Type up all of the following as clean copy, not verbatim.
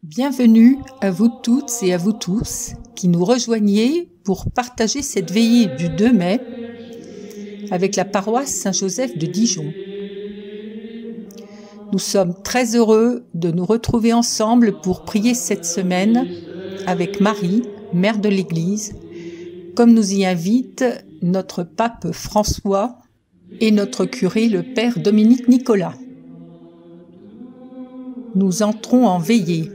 Bienvenue à vous toutes et à vous tous qui nous rejoignez pour partager cette veillée du 2 mai avec la paroisse Saint-Joseph de Dijon. Nous sommes très heureux de nous retrouver ensemble pour prier cette semaine avec Marie, mère de l'Église, comme nous y invite notre pape François et notre curé le père Dominique Nicolas. Nous entrons en veillée.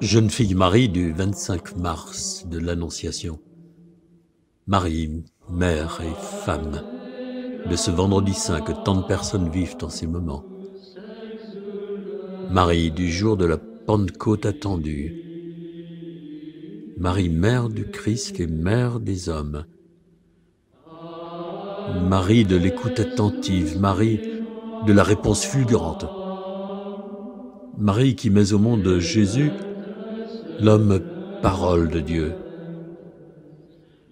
Jeune fille Marie du 25 mars de l'Annonciation. Marie, mère et femme de ce vendredi saint que tant de personnes vivent en ces moments. Marie du jour de la Pentecôte attendue. Marie, mère du Christ et mère des hommes. Marie de l'écoute attentive, Marie de la réponse fulgurante. Marie qui met au monde Jésus, l'homme parole de Dieu.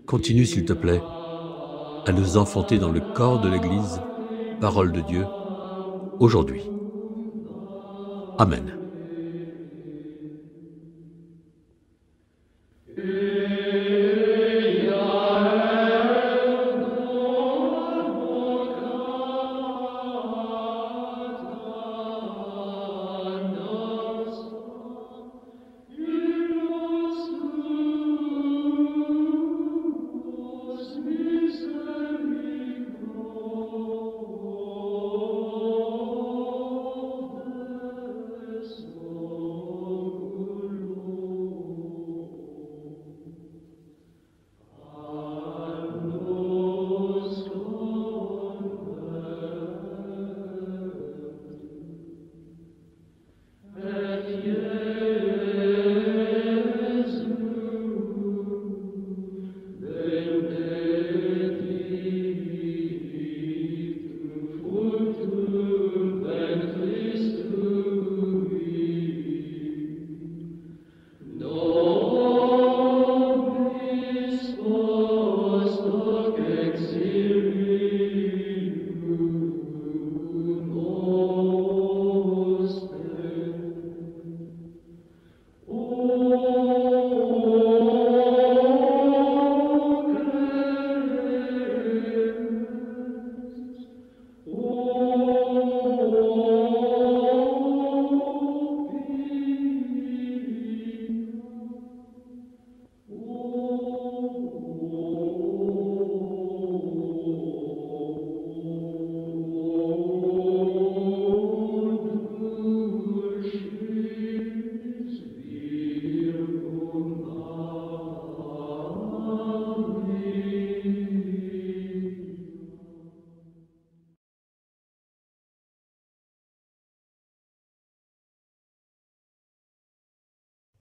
Continue, s'il te plaît, à nous enfanter dans le corps de l'Église, parole de Dieu, aujourd'hui. Amen.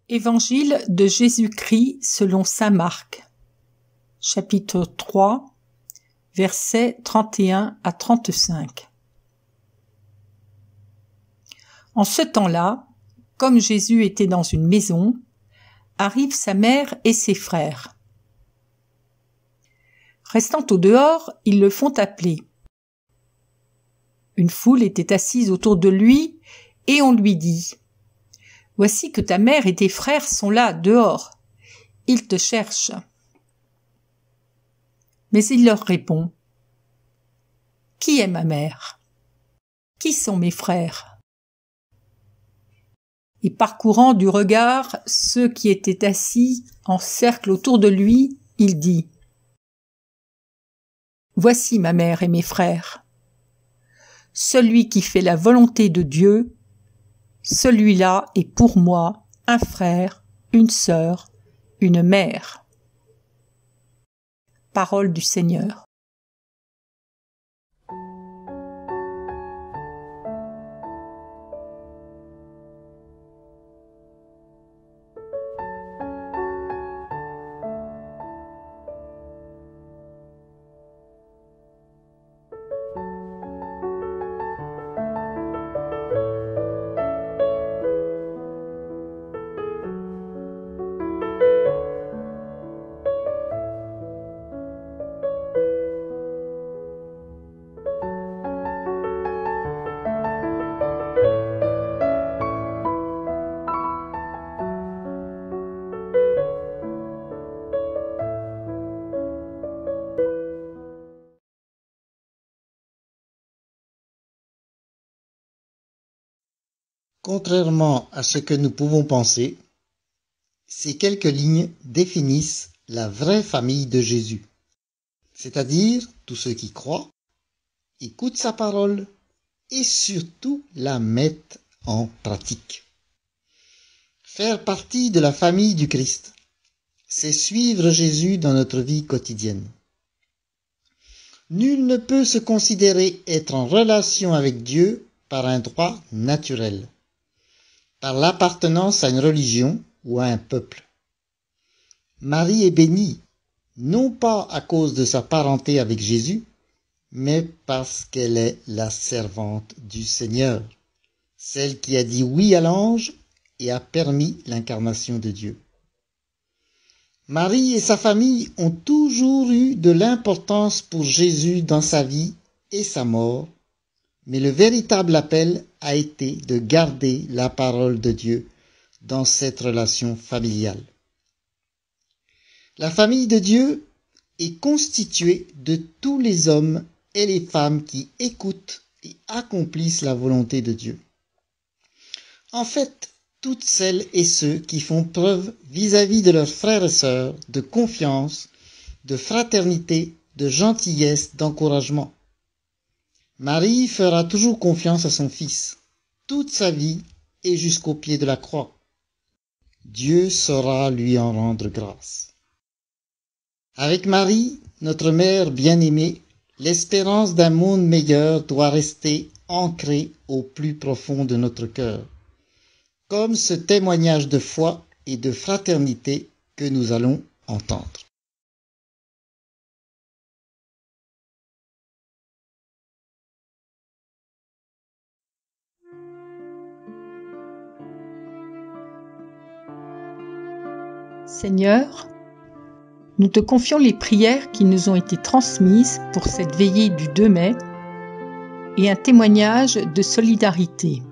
Évangile de Jésus-Christ selon saint Marc, chapitre 3, versets 31 à 35. En ce temps-là, comme Jésus était dans une maison, arrivent sa mère et ses frères. Restant au dehors, ils le font appeler. Une foule était assise autour de lui et on lui dit « Voici que ta mère et tes frères sont là, dehors. Ils te cherchent. » Mais il leur répond « Qui est ma mère ? Qui sont mes frères ?» Et parcourant du regard ceux qui étaient assis en cercle autour de lui, il dit « Voici ma mère et mes frères. Celui qui fait la volonté de Dieu, celui-là est pour moi un frère, une sœur, une mère. » Parole du Seigneur. Contrairement à ce que nous pouvons penser, ces quelques lignes définissent la vraie famille de Jésus, c'est-à-dire tous ceux qui croient, écoutent sa parole et surtout la mettent en pratique. Faire partie de la famille du Christ, c'est suivre Jésus dans notre vie quotidienne. Nul ne peut se considérer être en relation avec Dieu par un droit naturel, par l'appartenance à une religion ou à un peuple. Marie est bénie, non pas à cause de sa parenté avec Jésus, mais parce qu'elle est la servante du Seigneur, celle qui a dit oui à l'ange et a permis l'incarnation de Dieu. Marie et sa famille ont toujours eu de l'importance pour Jésus dans sa vie et sa mort, mais le véritable appel a été de garder la parole de Dieu dans cette relation familiale. La famille de Dieu est constituée de tous les hommes et les femmes qui écoutent et accomplissent la volonté de Dieu. En fait, toutes celles et ceux qui font preuve vis-à-vis de leurs frères et sœurs de confiance, de fraternité, de gentillesse, d'encouragement. Marie fera toujours confiance à son Fils, toute sa vie et jusqu'au pied de la croix. Dieu saura lui en rendre grâce. Avec Marie, notre mère bien-aimée, l'espérance d'un monde meilleur doit rester ancrée au plus profond de notre cœur, comme ce témoignage de foi et de fraternité que nous allons entendre. Seigneur, nous te confions les prières qui nous ont été transmises pour cette veillée du 2 mai et un témoignage de solidarité.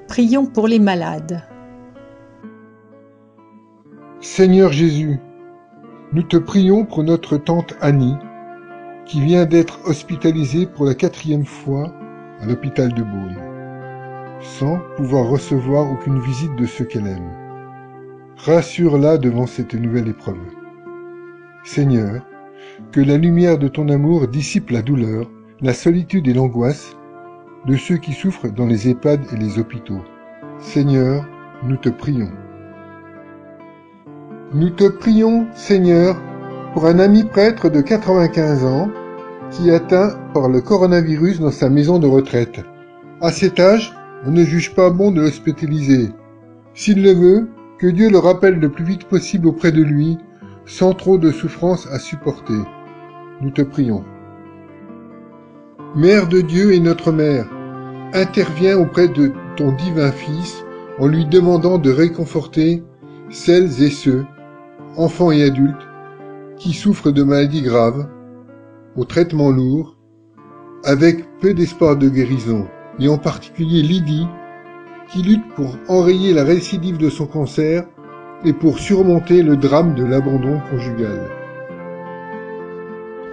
Prions pour les malades. Seigneur Jésus, nous te prions pour notre tante Annie, qui vient d'être hospitalisée pour la 4e fois à l'hôpital de Beaune, sans pouvoir recevoir aucune visite de ceux qu'elle aime. Rassure-la devant cette nouvelle épreuve. Seigneur, que la lumière de ton amour dissipe la douleur, la solitude et l'angoisse de ceux qui souffrent dans les EHPAD et les hôpitaux. Seigneur, nous te prions. Nous te prions, Seigneur, pour un ami prêtre de 95 ans qui est atteint par le coronavirus dans sa maison de retraite. À cet âge, on ne juge pas bon de l'hospitaliser. S'il le veut, que Dieu le rappelle le plus vite possible auprès de lui, sans trop de souffrance à supporter. Nous te prions. Mère de Dieu et notre Mère, interviens auprès de ton divin Fils en lui demandant de réconforter celles et ceux, enfants et adultes, qui souffrent de maladies graves, au traitement lourd, avec peu d'espoir de guérison, et en particulier Lydie, qui lutte pour enrayer la récidive de son cancer et pour surmonter le drame de l'abandon conjugal.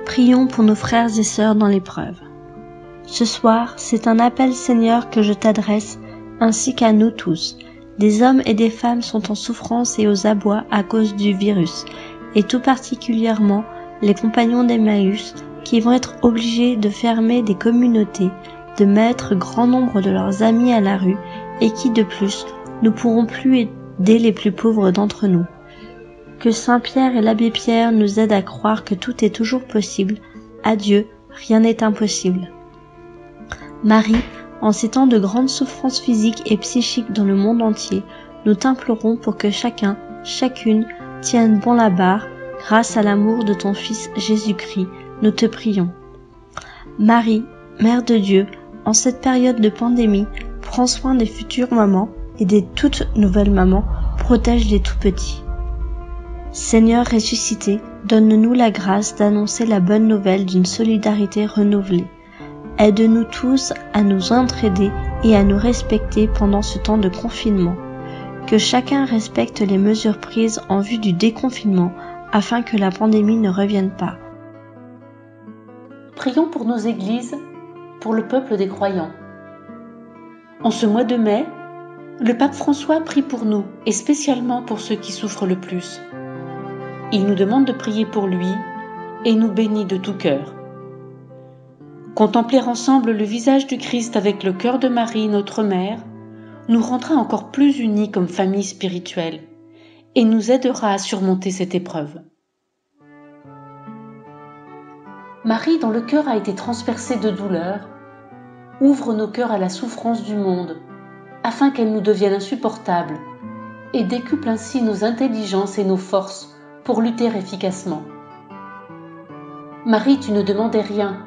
Prions pour nos frères et sœurs dans l'épreuve. Ce soir, c'est un appel, Seigneur, que je t'adresse, ainsi qu'à nous tous. Des hommes et des femmes sont en souffrance et aux abois à cause du virus, et tout particulièrement les compagnons d'Emmaüs qui vont être obligés de fermer des communautés, de mettre grand nombre de leurs amis à la rue et qui, de plus, ne pourront plus aider les plus pauvres d'entre nous. Que Saint Pierre et l'abbé Pierre nous aident à croire que tout est toujours possible. À Dieu, rien n'est impossible. Marie, en ces temps de grandes souffrances physiques et psychiques dans le monde entier, nous t'implorons pour que chacun, chacune, tienne bon la barre, grâce à l'amour de ton Fils Jésus-Christ, nous te prions. Marie, Mère de Dieu, en cette période de pandémie, prends soin des futures mamans et des toutes nouvelles mamans, protège les tout petits. Seigneur ressuscité, donne-nous la grâce d'annoncer la bonne nouvelle d'une solidarité renouvelée. Aide-nous tous à nous entraider et à nous respecter pendant ce temps de confinement. Que chacun respecte les mesures prises en vue du déconfinement afin que la pandémie ne revienne pas. Prions pour nos églises pour le peuple des croyants. En ce mois de mai, le pape François prie pour nous et spécialement pour ceux qui souffrent le plus. Il nous demande de prier pour lui et nous bénit de tout cœur. Contempler ensemble le visage du Christ avec le cœur de Marie, notre mère, nous rendra encore plus unis comme famille spirituelle et nous aidera à surmonter cette épreuve. Marie, dont le cœur a été transpercé de douleur, ouvre nos cœurs à la souffrance du monde, afin qu'elle nous devienne insupportable, et décuple ainsi nos intelligences et nos forces pour lutter efficacement. Marie, tu ne demandais rien,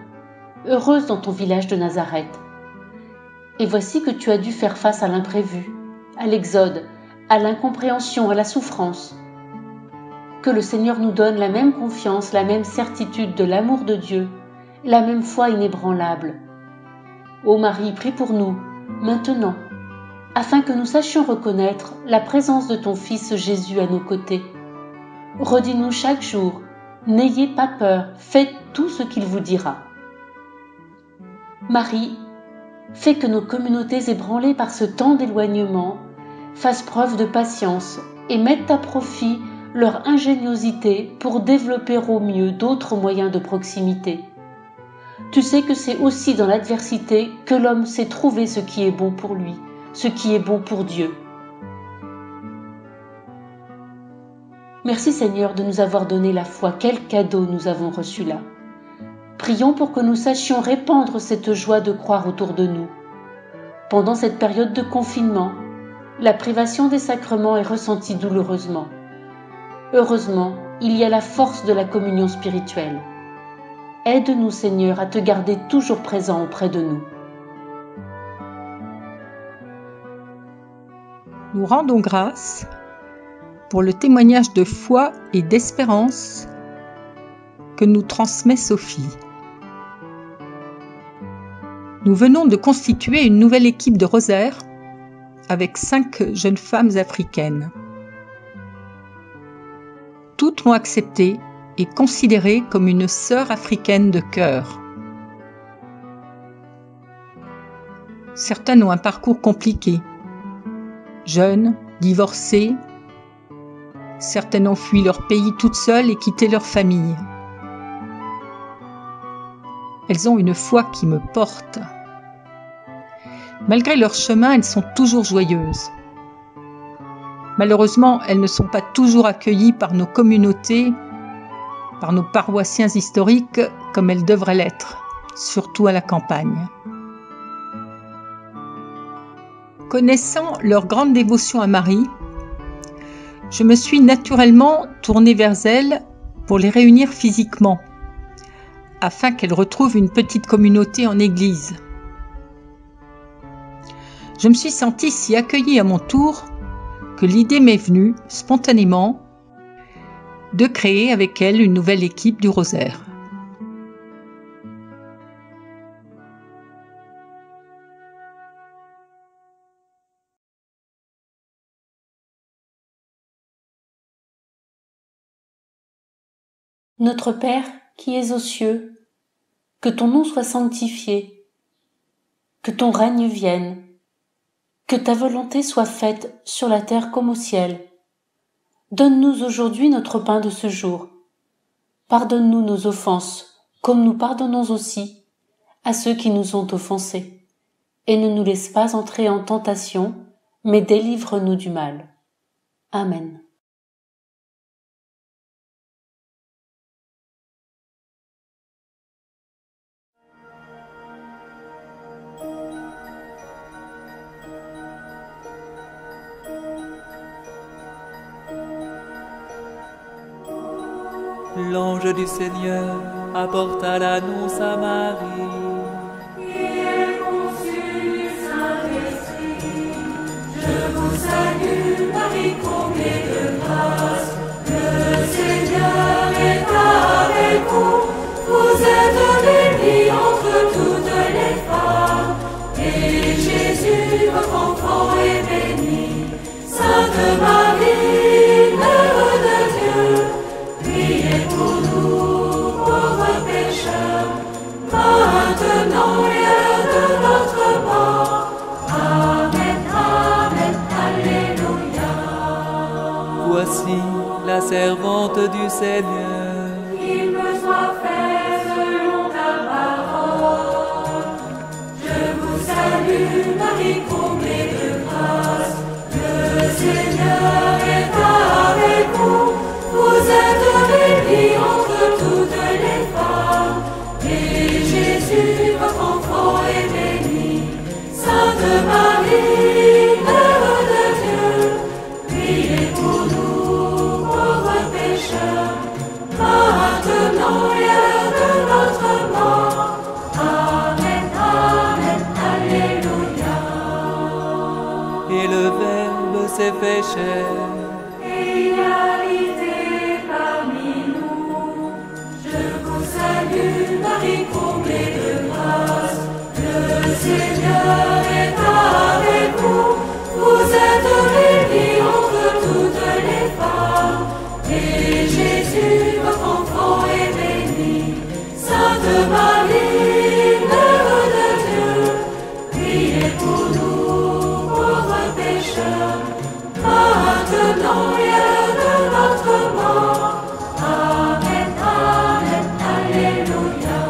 heureuse dans ton village de Nazareth. Et voici que tu as dû faire face à l'imprévu, à l'exode, à l'incompréhension, à la souffrance. Que le Seigneur nous donne la même confiance, la même certitude de l'amour de Dieu, la même foi inébranlable. Ô Marie, prie pour nous, maintenant, afin que nous sachions reconnaître la présence de ton Fils Jésus à nos côtés. Redis-nous chaque jour, n'ayez pas peur, faites tout ce qu'il vous dira. Marie, fais que nos communautés ébranlées par ce temps d'éloignement fassent preuve de patience et mettent à profit leur ingéniosité pour développer au mieux d'autres moyens de proximité. Tu sais que c'est aussi dans l'adversité que l'homme sait trouver ce qui est bon pour lui, ce qui est bon pour Dieu. Merci Seigneur de nous avoir donné la foi. Quel cadeau nous avons reçu là. Prions pour que nous sachions répandre cette joie de croire autour de nous. Pendant cette période de confinement, la privation des sacrements est ressentie douloureusement. Heureusement, il y a la force de la communion spirituelle. Aide-nous, Seigneur, à te garder toujours présent auprès de nous. Nous rendons grâce pour le témoignage de foi et d'espérance que nous transmet Sophie. Nous venons de constituer une nouvelle équipe de rosaire avec 5 jeunes femmes africaines. Toutes m'ont acceptée et considérée comme une sœur africaine de cœur. Certaines ont un parcours compliqué. Jeunes, divorcées, certaines ont fui leur pays toutes seules et quitté leur famille. Elles ont une foi qui me porte. Malgré leur chemin, elles sont toujours joyeuses. Malheureusement, elles ne sont pas toujours accueillies par nos communautés, par nos paroissiens historiques comme elles devraient l'être, surtout à la campagne. Connaissant leur grande dévotion à Marie, je me suis naturellement tournée vers elles pour les réunir physiquement, afin qu'elles retrouvent une petite communauté en église. Je me suis sentie si accueillie à mon tour que l'idée m'est venue, spontanément, de créer avec elles une nouvelle équipe du Rosaire. Notre Père qui es aux cieux, que ton nom soit sanctifié, que ton règne vienne, que ta volonté soit faite sur la terre comme au ciel. Donne-nous aujourd'hui notre pain de ce jour. Pardonne-nous nos offenses, comme nous pardonnons aussi à ceux qui nous ont offensés. Et ne nous laisse pas entrer en tentation, mais délivre-nous du mal. Amen. L'ange du Seigneur apporta l'annonce à Marie. Qui est conçue du Saint-Esprit. Je vous salue, Marie, comblée de grâce. Le Seigneur est avec vous. Vous êtes bénie entre toutes les femmes. Et Jésus, votre enfant, est béni. Sainte Marie, Mère de Dieu, priez pour nous, pauvres pécheurs, maintenant aussi la servante du Seigneur. Qu'il me soit fait selon ta parole. Je vous salue, Marie comblée de grâce. Le Seigneur est avec vous. Vous êtes bénie entre toutes les femmes. Et Jésus, votre enfant, est béni. Sainte Marie, Mère de Dieu, priez pour nous, pauvres pécheurs, maintenant et à l'heure de notre mort. Amen, Amen, Alléluia. Et le Verbe s'est fait chair. Et il a habité parmi nous. Je vous salue, Marie comblée de grâce. Le Seigneur est avec vous. Vous êtes bénie entre toutes les femmes. Et Jésus, votre enfant, est béni. Sainte Marie, Mère de Dieu, priez pour nous, pauvres pécheurs, maintenant et à l'heure de notre mort. Amen, Amen, Alléluia.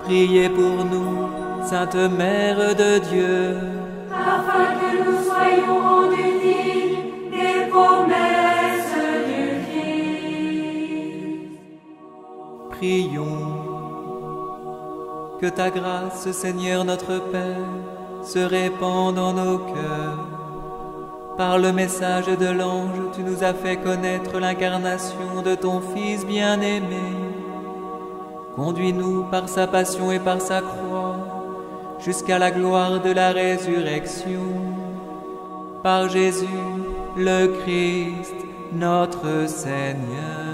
Priez pour nous, Sainte Mère de Dieu. Afin que nous soyons rendus dignes des promesses du Christ. Prions. Que ta grâce, Seigneur notre Père, se répande dans nos cœurs. Par le message de l'ange, tu nous as fait connaître l'incarnation de ton Fils bien-aimé. Conduis-nous par sa passion et par sa croix, jusqu'à la gloire de la résurrection. Par Jésus, le Christ, notre Seigneur.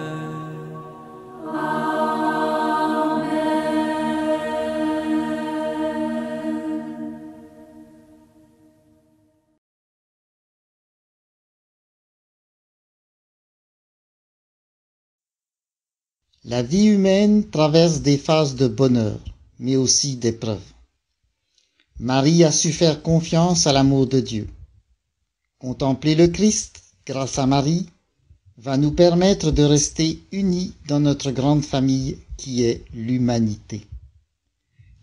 La vie humaine traverse des phases de bonheur, mais aussi d'épreuves. Marie a su faire confiance à l'amour de Dieu. Contempler le Christ, grâce à Marie, va nous permettre de rester unis dans notre grande famille qui est l'humanité.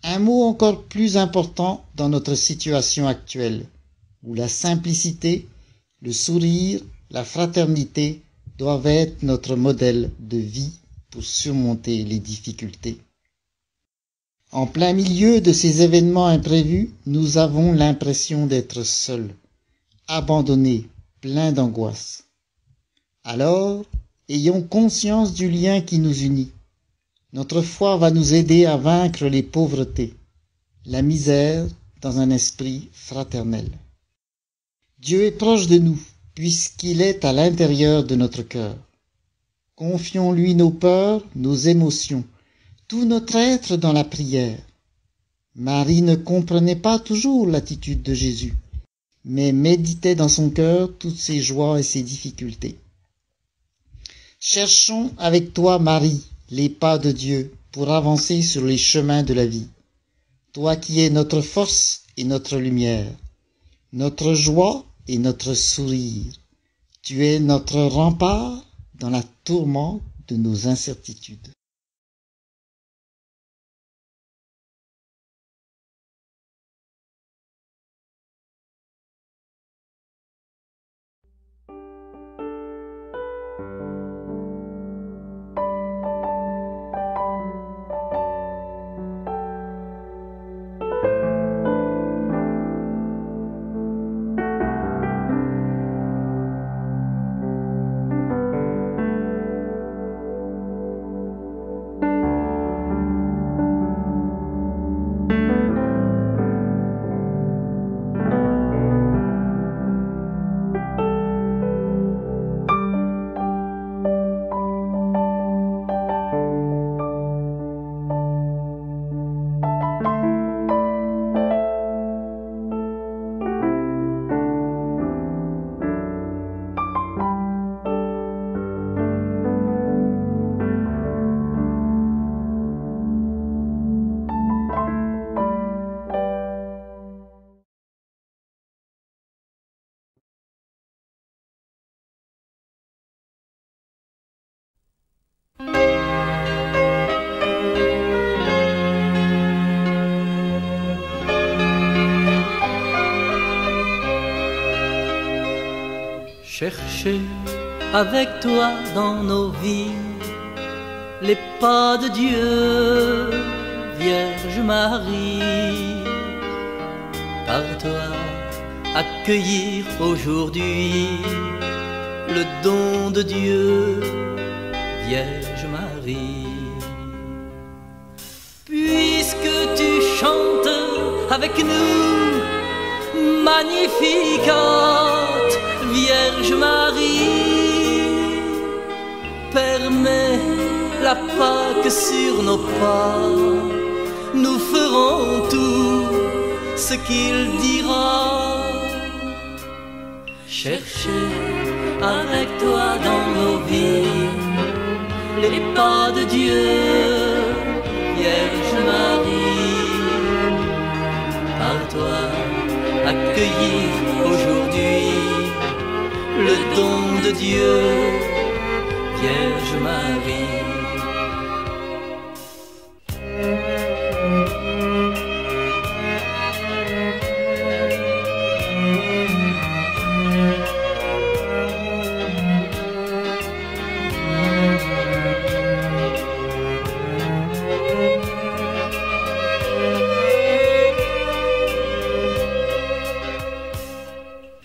Un mot encore plus important dans notre situation actuelle, où la simplicité, le sourire, la fraternité doivent être notre modèle de vie pour surmonter les difficultés. En plein milieu de ces événements imprévus, nous avons l'impression d'être seuls, abandonnés, pleins d'angoisse. Alors, ayons conscience du lien qui nous unit. Notre foi va nous aider à vaincre les pauvretés, la misère dans un esprit fraternel. Dieu est proche de nous, puisqu'il est à l'intérieur de notre cœur. Confions-lui nos peurs, nos émotions, tout notre être dans la prière. Marie ne comprenait pas toujours l'attitude de Jésus, mais méditait dans son cœur toutes ses joies et ses difficultés. Cherchons avec toi, Marie, les pas de Dieu pour avancer sur les chemins de la vie. Toi qui es notre force et notre lumière, notre joie et notre sourire. Tu es notre rempart dans la tourmente de nos incertitudes. Chercher avec toi dans nos vies les pas de Dieu, Vierge Marie. Par toi, accueillir aujourd'hui le don de Dieu, Vierge Marie. Puisque tu chantes avec nous, Magnificat, Vierge Marie, permets la Pâque sur nos pas, nous ferons tout ce qu'il dira. Chercher avec toi dans nos vies les pas de Dieu, Vierge Marie. Par toi, accueillir aujourd'hui le don de Dieu, Vierge Marie.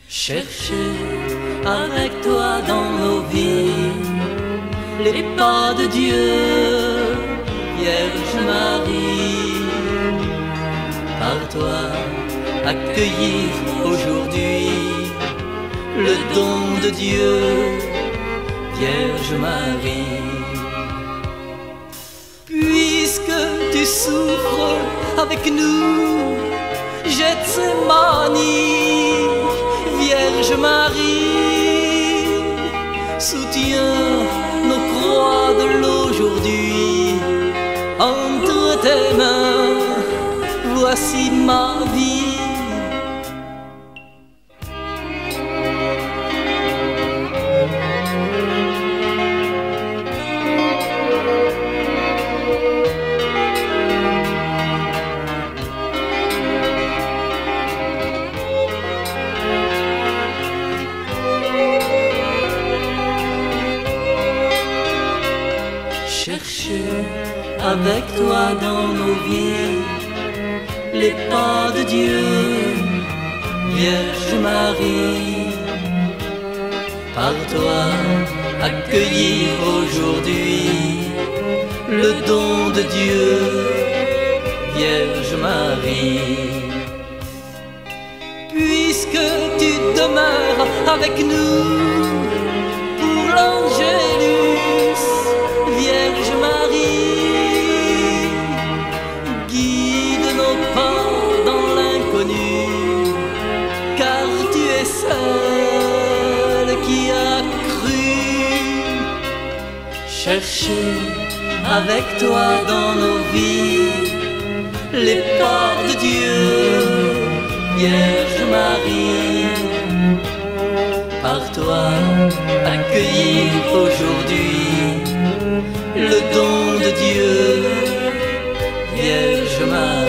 Chercher avec toi dans nos vies les pas de Dieu, Vierge Marie. Par toi, accueillir aujourd'hui le don de Dieu, Vierge Marie. Puisque tu souffres avec nous, Gethsémani, Vierge Marie, soutiens nos croix de l'aujourd'hui. Entre tes mains, voici ma vie. Chercher avec toi dans nos vies les pas de Dieu, Vierge Marie. Par toi, accueillir aujourd'hui le don de Dieu, Vierge Marie. Puisque tu demeures avec nous pour l'Angélus, Vierge Marie, guide nos pas dans l'inconnu, car tu es celle qui a cru. Chercher avec toi dans nos vies les pas de Dieu, Vierge Marie. Par toi, accueillir aujourd'hui le don de Dieu, Vierge Marie.